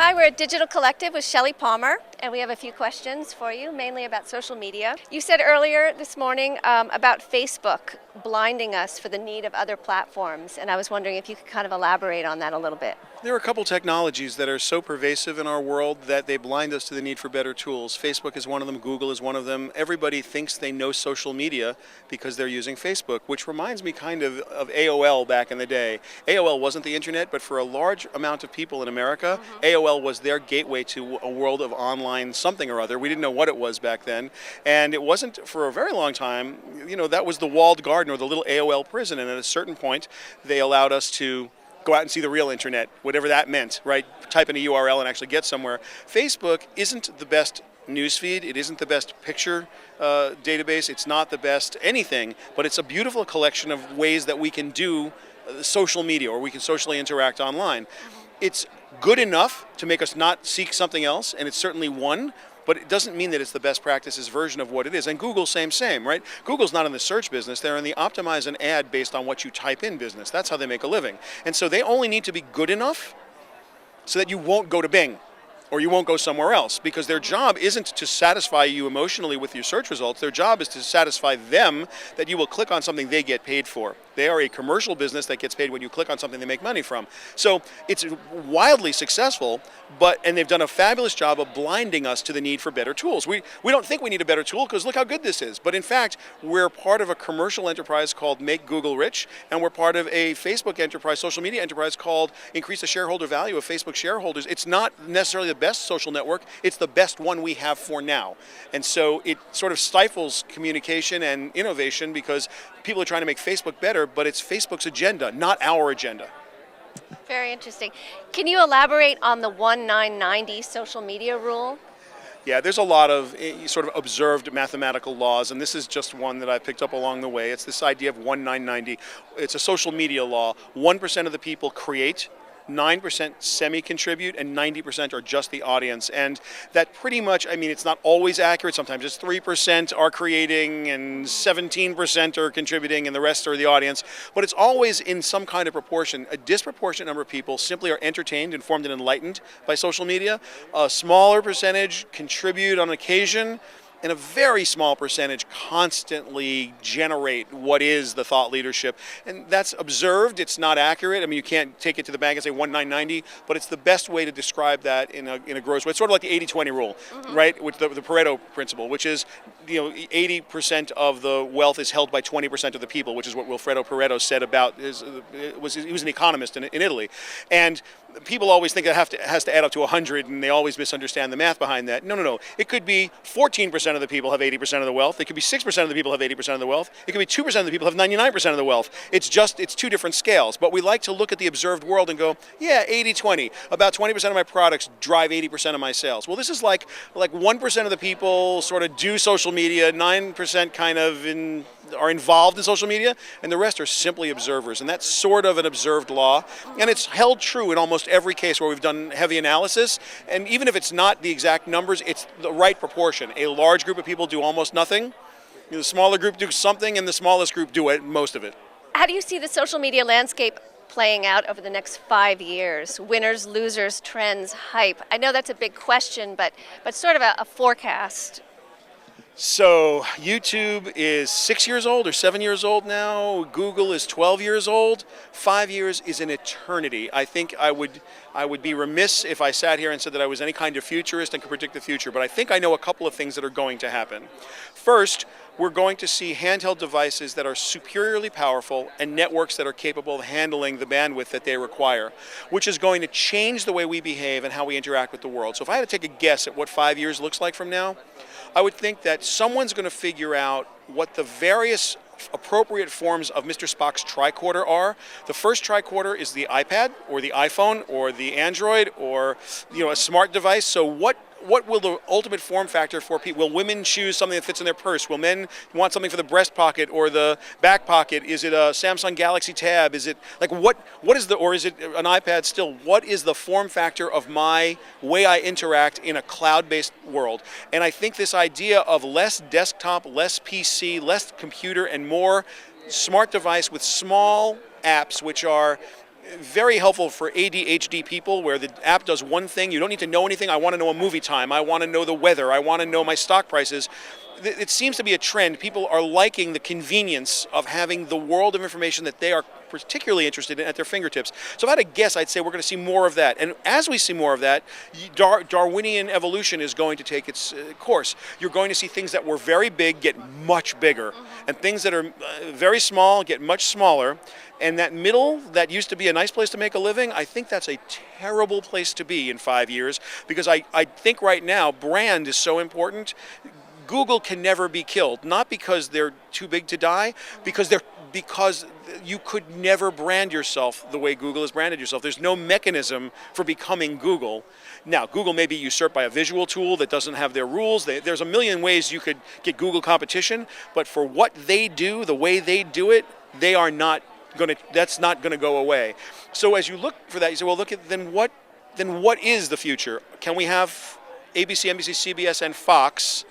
Hi, we're at Digital Collective with Shelley Palmer, and we have a few questions for you, mainly about social media. You said earlier this morning about Facebook blinding us for the need of other platforms, and I was wondering if you could kind of elaborate on that a little bit. There are a couple technologies that are so pervasive in our world that they blind us to the need for better tools. Facebook is one of them, Google is one of them. Everybody thinks they know social media because they're using Facebook, which reminds me kind of AOL back in the day. AOL wasn't the internet, but for a large amount of people in America, AOL was their gateway to a world of online something or other. We didn't know what it was back then, and it wasn't for a very long time. You know, that was the walled garden or the little AOL prison, and at a certain point, they allowed us to go out and see the real internet, whatever that meant, right? Type in a URL and actually get somewhere. Facebook isn't the best newsfeed. It isn't the best picture database. It's not the best anything, but it's a beautiful collection of ways that we can do social media, or we can socially interact online. It's good enough to make us not seek something else, and it's certainly one, but it doesn't mean that it's the best practices version of what it is. And Google, same, right? Google's not in the search business. They're in the optimize an ad based on what you type in business. That's how they make a living. And so they only need to be good enough so that you won't go to Bing or you won't go somewhere else, because their job isn't to satisfy you emotionally with your search results. Their job is to satisfy them that you will click on something they get paid for. They are a commercial business that gets paid when you click on something they make money from. So it's wildly successful, and they've done a fabulous job of blinding us to the need for better tools. We don't think we need a better tool because look how good this is. But in fact, we're part of a commercial enterprise called Make Google Rich, and we're part of a Facebook enterprise, social media enterprise called Increase the Shareholder Value of Facebook Shareholders. It's not necessarily the best social network, it's the best one we have for now. And so it sort of stifles communication and innovation because people are trying to make Facebook better, but it's Facebook's agenda, not our agenda. Very interesting. Can you elaborate on the 1990 social media rule? Yeah, there's a lot of sort of observed mathematical laws, and this is just one that I picked up along the way. It's this idea of 1990. It's a social media law. 1% of the people create, 9% semi-contribute, and 90% are just the audience. And that pretty much, I mean, it's not always accurate. Sometimes it's 3% are creating and 17% are contributing and the rest are the audience. But it's always in some kind of proportion. A disproportionate number of people simply are entertained, informed, and enlightened by social media. A smaller percentage contribute on occasion, and a very small percentage constantly generate what is the thought leadership. And that's observed, it's not accurate. I mean, you can't take it to the bank and say 1990, but it's the best way to describe that in a gross way. It's sort of like the 80-20 rule, right? With the Pareto principle, which is, 80% of the wealth is held by 20% of the people, which is what Wilfredo Pareto said about he was an economist in Italy. And people always think it has to add up to 100, and they always misunderstand the math behind that. No. It could be 14% of the people have 80% of the wealth. It could be 6% of the people have 80% of the wealth. It could be 2% of the people have 99% of the wealth. It's two different scales. But we like to look at the observed world and go, yeah, 80-20. About 20% of my products drive 80% of my sales. Well, this is like 1% of the people sort of do social media, 9% kind of are involved in social media, and the rest are simply observers. And that's sort of an observed law. And it's held true in almost every case where we've done heavy analysis. And even if it's not the exact numbers, it's the right proportion. A large group of people do almost nothing. The smaller group do something, and the smallest group do most of it. How do you see the social media landscape playing out over the next 5 years? Winners, losers, trends, hype. I know that's a big question, but sort of a forecast. So YouTube is 6 years old or 7 years old now. Google is 12 years old. 5 years is an eternity. I think I would be remiss if I sat here and said that I was any kind of futurist and could predict the future, but I think I know a couple of things that are going to happen. First, we're going to see handheld devices that are superiorly powerful and networks that are capable of handling the bandwidth that they require, which is going to change the way we behave and how we interact with the world. So if I had to take a guess at what 5 years looks like from now, I would think that someone's going to figure out what the various appropriate forms of Mr. Spock's tricorder are. The first tricorder is the iPad or the iPhone or the Android or a smart device. So what will the ultimate form factor for people? Will women choose something that fits in their purse? Will men want something for the breast pocket or the back pocket? Is it a Samsung Galaxy Tab? Is it like what is or is it an iPad still? What is the form factor of my way I interact in a cloud-based world? And I think this idea of less desktop, less PC, less computer, and more smart device with small apps which are very helpful for ADHD people where the app does one thing. You don't need to know anything. I want to know a movie time. I want to know the weather. I want to know my stock prices. It seems to be a trend. People are liking the convenience of having the world of information that they are particularly interested in at their fingertips. So if I had to guess, I'd say we're going to see more of that. And as we see more of that, Darwinian evolution is going to take its course. You're going to see things that were very big get much bigger, and things that are very small get much smaller. And that middle, that used to be a nice place to make a living, I think that's a terrible place to be in 5 years, because I think right now brand is so important. Google can never be killed, not because they're too big to die, because you could never brand yourself the way Google has branded yourself. There's no mechanism for becoming Google. Now, Google may be usurped by a visual tool that doesn't have their rules. There's a million ways you could get Google competition, but for what they do, the way they do it, they are not going to. That's not going to go away. So as you look for that, you say, well, look at then what is the future? Can we have ABC, NBC, CBS, and Fox?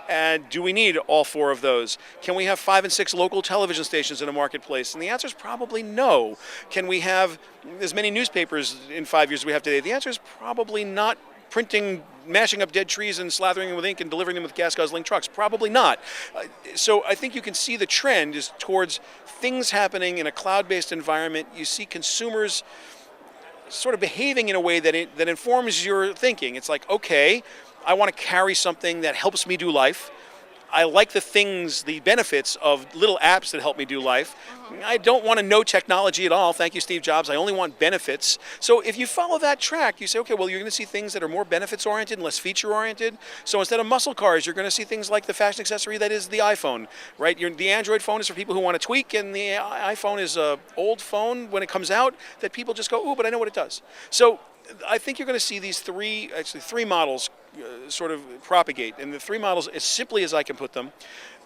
And do we need all four of those? Can we have 5 and 6 local television stations in a marketplace? And the answer is probably no. Can we have as many newspapers in 5 years as we have today? The answer is probably not. Printing, mashing up dead trees and slathering them with ink and delivering them with gas-guzzling trucks. Probably not. So I think you can see the trend is towards things happening in a cloud-based environment. You see consumers sort of behaving in a way that informs your thinking. It's like, okay, I want to carry something that helps me do life. I like the benefits of little apps that help me do life. I don't want to know technology at all. Thank you, Steve Jobs. I only want benefits. So if you follow that track, you say, okay, well, you're going to see things that are more benefits-oriented and less feature-oriented. So instead of muscle cars, you're going to see things like the fashion accessory that is the iPhone, right? The Android phone is for people who want to tweak, and the iPhone is an old phone when it comes out that people just go, ooh, but I know what it does. So I think you're going to see these three models sort of propagate. And the three models, as simply as I can put them,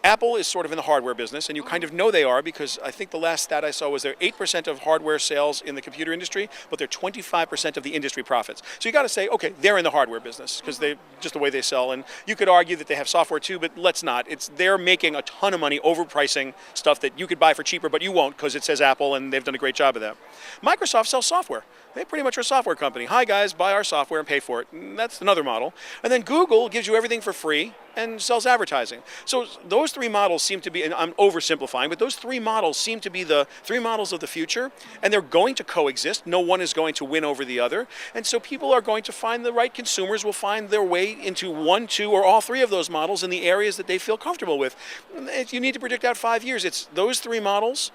Apple is sort of in the hardware business, and you kind of know they are because I think the last stat I saw was they're 8% of hardware sales in the computer industry, but they're 25% of the industry profits. So you got to say, okay, they're in the hardware business because they just the way they sell. And you could argue that they have software too, but let's not. They're making a ton of money overpricing stuff that you could buy for cheaper, but you won't because it says Apple, and they've done a great job of that. Microsoft sells software. They pretty much are a software company. Hi guys, buy our software and pay for it. And that's another model. And then Google gives you everything for free and sells advertising. So those three models seem to be, and I'm oversimplifying, but those three models seem to be the three models of the future, and they're going to coexist. No one is going to win over the other. And so people are going to find the right consumers will find their way into one, two, or all three of those models in the areas that they feel comfortable with. If you need to predict out 5 years, it's those three models,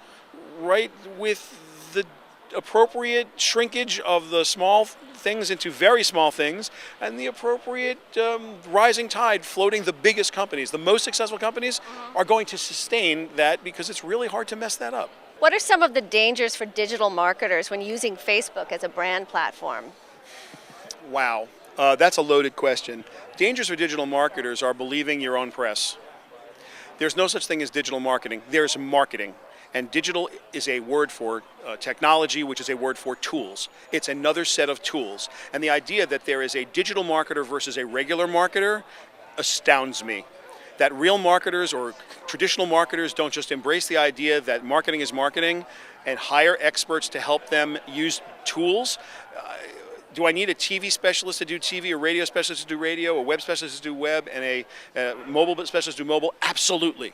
right, with the appropriate shrinkage of the small things into very small things, and the appropriate rising tide floating the biggest companies. The most successful companies are going to sustain that because it's really hard to mess that up. What are some of the dangers for digital marketers when using Facebook as a brand platform? Wow, that's a loaded question. Dangers for digital marketers are believing your own press. There's no such thing as digital marketing. There's marketing. And digital is a word for technology, which is a word for tools. It's another set of tools. And the idea that there is a digital marketer versus a regular marketer astounds me. That real marketers or traditional marketers don't just embrace the idea that marketing is marketing and hire experts to help them use tools. Do I need a TV specialist to do TV, a radio specialist to do radio, a web specialist to do web, and a mobile specialist to do mobile? Absolutely.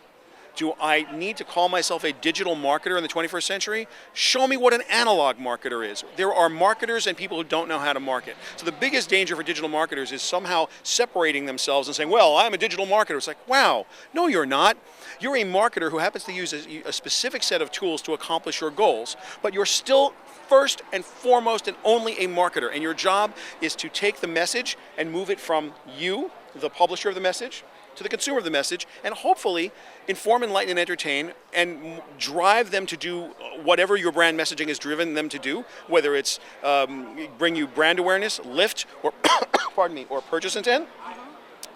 Do I need to call myself a digital marketer in the 21st century? Show me what an analog marketer is. There are marketers and people who don't know how to market. So the biggest danger for digital marketers is somehow separating themselves and saying, well, I'm a digital marketer. It's like, wow, no, you're not. You're a marketer who happens to use a specific set of tools to accomplish your goals, but you're still first and foremost and only a marketer. And your job is to take the message and move it from you, the publisher of the message, to the consumer of the message, and hopefully inform, enlighten, and entertain, and drive them to do whatever your brand messaging has driven them to do, whether it's bring you brand awareness, lift, or pardon me, or purchase intent.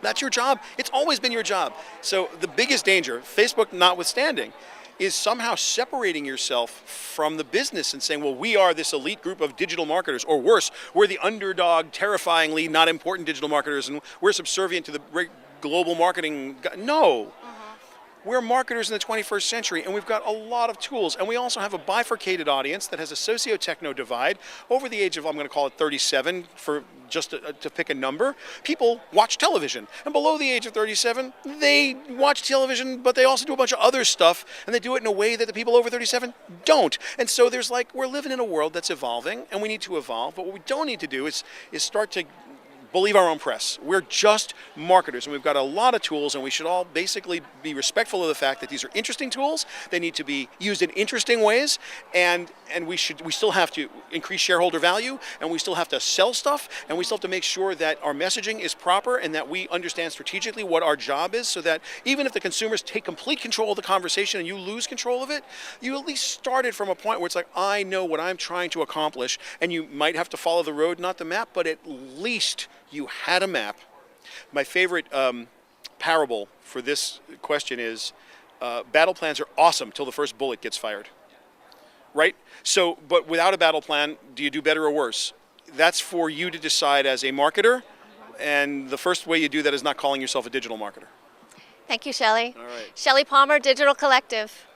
That's your job. It's always been your job. So the biggest danger, Facebook notwithstanding, is somehow separating yourself from the business and saying, well, we are this elite group of digital marketers, or worse, we're the underdog, terrifyingly not important digital marketers, and we're subservient to the global marketing. No. We're marketers in the 21st century, and we've got a lot of tools. And we also have a bifurcated audience that has a socio-techno divide. Over the age of, I'm going to call it 37, for just to pick a number, people watch television. And below the age of 37, they watch television, but they also do a bunch of other stuff, and they do it in a way that the people over 37 don't. And so there's we're living in a world that's evolving, and we need to evolve. But what we don't need to do is start to believe our own press. We're just marketers, and we've got a lot of tools, and we should all basically be respectful of the fact that these are interesting tools. They need to be used in interesting ways, and we still have to increase shareholder value, and we still have to sell stuff, and we still have to make sure that our messaging is proper and that we understand strategically what our job is, so that even if the consumers take complete control of the conversation and you lose control of it, you at least started from a point where it's like, I know what I'm trying to accomplish, and you might have to follow the road, not the map, but at least you had a map. My favorite parable for this question is battle plans are awesome till the first bullet gets fired, right? So, but without a battle plan, do you do better or worse? That's for you to decide as a marketer, and the first way you do that is not calling yourself a digital marketer. Thank you, Shelley. All right. Shelley Palmer, Digital Collective.